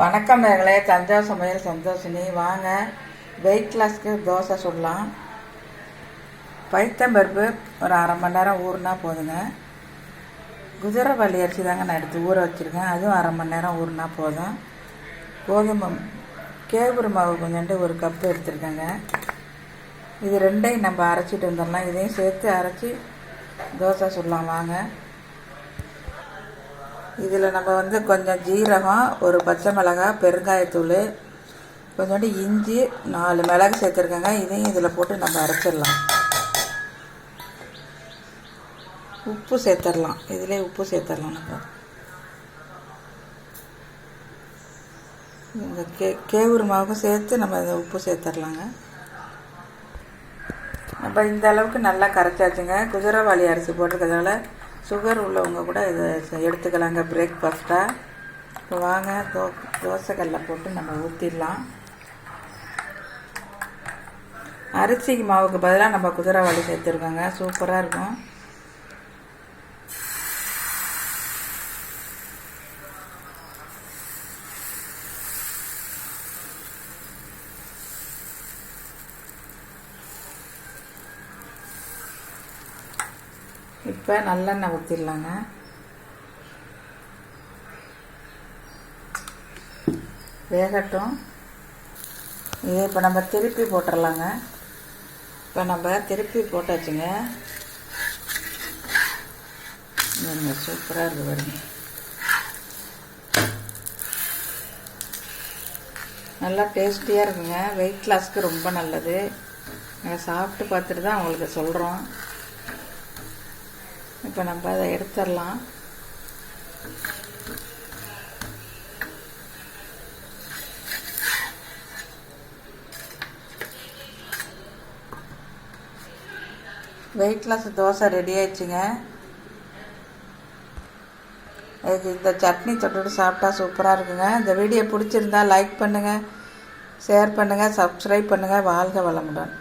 வணக்கம் நேர்களே, தஞ்சாவூர் சமையல் சந்தோஷினி. வாங்க வெயிட் லாஸ்க்கு தோசை சுடலாம். பைத்தம்பருப்பு ஒரு அரை மணி நேரம் ஊறினா போதுங்க. குதிரைவாலி அரிசி தாங்க நான் எடுத்து ஊற வச்சுருக்கேன். அதுவும் அரை மணி நேரம் ஊறினா போதும். கோதுமை கேவுரு மாவு கொஞ்சோண்டு ஒரு கப்பு எடுத்துருக்கேங்க. இது ரெண்டையும் நம்ம அரைச்சிட்டு வந்துடலாம். இதையும் சேர்த்து அரைச்சி தோசை சுடலாம். வாங்க. இதில் நம்ம கொஞ்சம் ஜீரகம், ஒரு பச்சை மிளகாய், பெருங்காயத்தூள், கொஞ்சோண்டு இஞ்சி, 4 மிளகு சேர்த்துருக்கேங்க. இதையும் இதில் போட்டு நம்ம அரைச்சிடலாம். உப்பு சேர்த்துடலாம். இதிலே உப்பு சேர்த்துடலாம். நம்ம இந்த கேவுரு மாவுக்கும் சேர்த்து நம்ம இந்த உப்பு சேர்த்துடலாங்க. நம்ம இந்த அளவுக்கு நல்லா கரைச்சாச்சுங்க. குதிரைவாலி அரிசி போட்டிருக்கிறதால சுகர் உள்ளவங்க கூட இதை எடுத்துக்கலாங்க பிரேக்ஃபாஸ்ட்டாக. இப்போ வாங்க தோசைக்கல்ல போட்டு நம்ம ஊற்றிடலாம். அரிசி மாவுக்கு பதிலாக நம்ம குதிரைவாலி சேர்த்துருக்கோங்க. சூப்பராக இருக்கும். இப்போ நல்லெண்ணெய் ஊற்றிடலாங்க. வேகட்டும். இது இப்போ நம்ம திருப்பி போட்டுடலாங்க. இப்போ நம்ம திருப்பி போட்டாச்சுங்க. சூப்பராக இருக்குது பாருங்க. நல்லா டேஸ்டியாக இருக்குங்க. வெயிட் லாஸ்க்கு ரொம்ப நல்லது. நாங்கள் சாப்பிட்டு பார்த்துட்டு தான் உங்களுக்கு சொல்கிறோம். இப்போ நம்ம அதை எடுத்துடலாம். வெயிட் லாஸ் தோசை ரெடி ஆயிடுச்சுங்க. இதுக்கு இந்த சட்னி தொட்டுட்டு சாப்பிட்டா சூப்பராக இருக்குங்க. இந்த வீடியோ பிடிச்சிருந்தா லைக் பண்ணுங்கள், ஷேர் பண்ணுங்கள், சப்ஸ்கிரைப் பண்ணுங்கள். வாழ்க வளமுடன்.